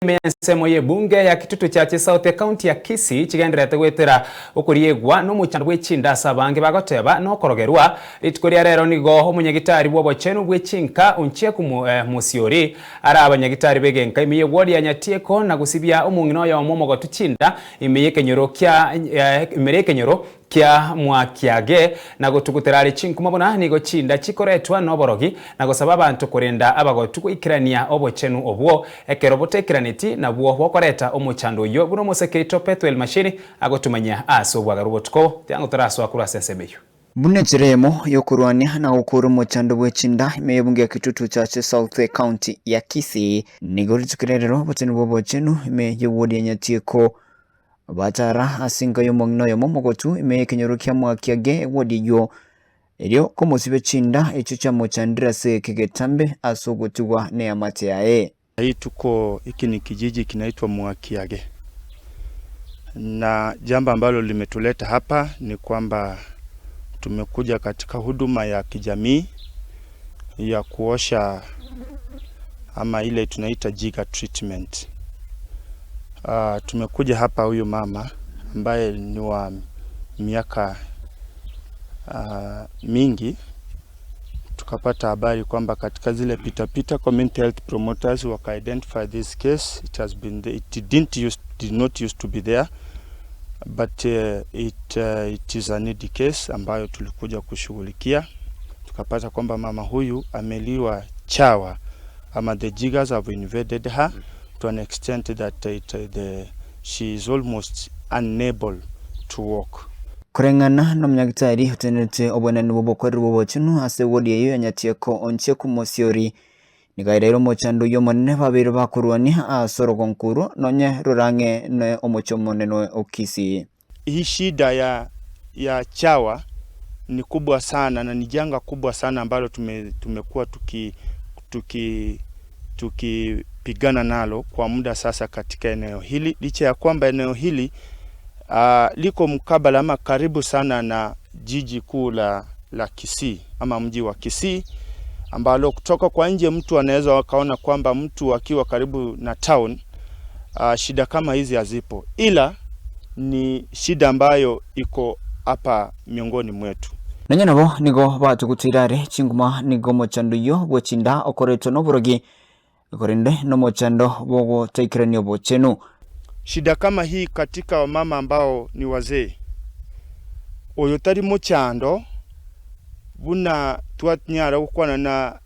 Nsemo ye bunge ya Kitutu cha South County ya Kisii chigenderete gwetera ukuriegwa no muchando gwe Chinda sabange bagoteba no korogerwa litikoria rero nigo omunyagitari bwo bochenu gwe Chinka unchie ku musiori ara abanyagitari begenka imiye wodi ya Nyatieko na gusibia omung'ina OYOMO Chinda imiye kenyoro kia MWAKIAGE na gutuguterari chinkumabona nigo Chinda chikoretwa no borogi na gusaba abantu kurenda abagotu kwikirania obochenu obwo ekerobotekiraniti na bwo bokoreta Omochando yo buno musekeito Petwel mashini agotumanya asobwa garubotuko yango taraso akura sensemeyo Bune jiremo yo Korwania na ukuru Omochando bwe Chinda imeyebunge Kitutu cha South County ya Kisii nigo litukerero bochenu bochenu imeyewodi ya Nyatieko batara asinga y'omong'ina OYOMO ime kenyoro kia MWAKIAGE wodi yo elio komosibe Chinda echo cha mochandira se kegetambe asogotwa ne amate yae. Hii tuko hiki ni kijiji kinaitwa MWAKIAGE. Na jambo ambalo limetuleta hapa ni kwamba tumekuja katika huduma ya kijamii ya kuosha ama ile tunaita jiga treatment. Tumekuja hapa huyu mama ambaye ni wa miaka mingi, tukapata habari kwamba katika zile pita community health promoters waka identify this case. It did not used to be there, but it is a needy case ambayo tulikuja kushughulikia. Tukapata kwamba mama huyu ameliwa chawa ama the jiggers have invaded her to an extent that she is almost unable to walk. Kurengana no mnyagitari hotenete obonani bobokweru bobochinu ase wodi yeyo Nyatieko onche ku musiori nigairero Omochando yomone babiri bakurwania asoro konkuru nonye rurange no omochomo no okisi. Hii shida ya chawa ni kubwa sana na ni janga kubwa sana ambalo tumekuwa tukipigana nalo kwa muda sasa katika eneo hili, licha ya kwamba eneo hili liko mkabala ama karibu sana na jiji kuu la Kisii ama mji wa Kisii, ambalo kutoka kwa nje mtu anaweza wakaona kwamba mtu akiwa karibu na town shida kama hizi hazipo, ila ni shida ambayo iko hapa miongoni mwetu. Nanya nabo nigo batugutirare chinguma nigo Omochando yo bwe Chinda okoreto no borogi korende no Omochando bogo taikirania bochenu. Shida kama hii katika wamama ambao ni wazee oyotari Omochando buna twatnyara ukwana na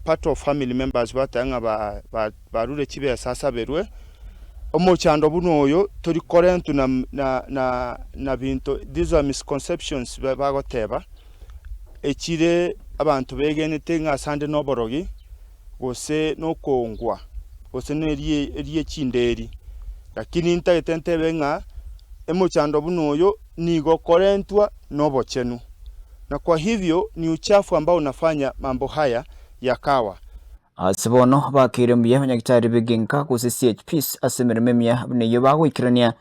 part of family members batanga barure chibe sasa berwe Omochando buno oyo tori korentu na bintu. These are misconceptions bagoteba echire abantu begenete nga sande no borogi gose no kongwa gose nerie chinderi, lakini ntagetente benga Omochando buno oyo nigo korentwa no bochenu, na kwa hivyo ni uchafu ambao unafanya mambo haya yakawa. Asibono bakirembiye abanyagitari begenka kuse CHPs asemerememya neyo bagwikirania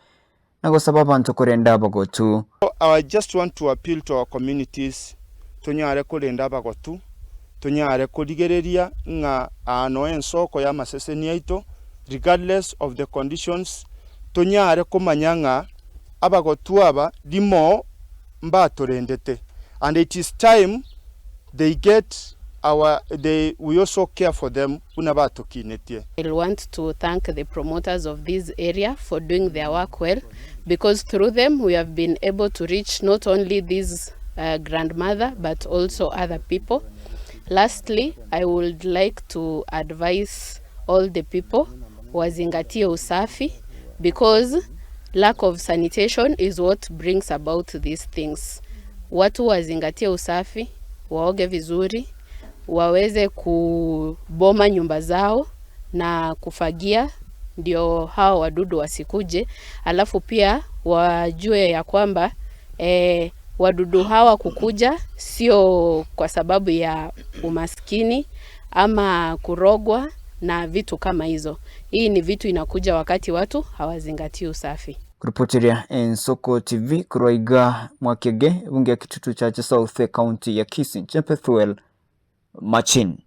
nago sababa abantu korenda abagotu. I just want to appeal to our communities tonyare korenda abagotu, tonyare kodigereria nga ano ensoko ya maseseni yaito regardless of the conditions, tonyare komanyanga abagotu aba dimo mbatorendete, and it is time they get we also care for them. I want to thank the promoters of this area for doing their work well, because through them we have been able to reach not only this grandmother but also other people. Lastly, I would like to advise all the people wazingatie usafi, because lack of sanitation is what brings about these things. Watu wazingatie usafi, waoge vizuri, waweze kuboma nyumba zao na kufagia ndio hao wadudu wasikuje. Alafu pia wajue ya kwamba wadudu hawa kukuja sio kwa sababu ya umaskini ama kurogwa na vitu kama hizo. Hii ni vitu inakuja wakati watu hawazingatii usafi. Kuripotiria Ensoko TV kuroiga MWAKIAGE bunge ya Kitutu cha South County ya Kisii Petwel machine.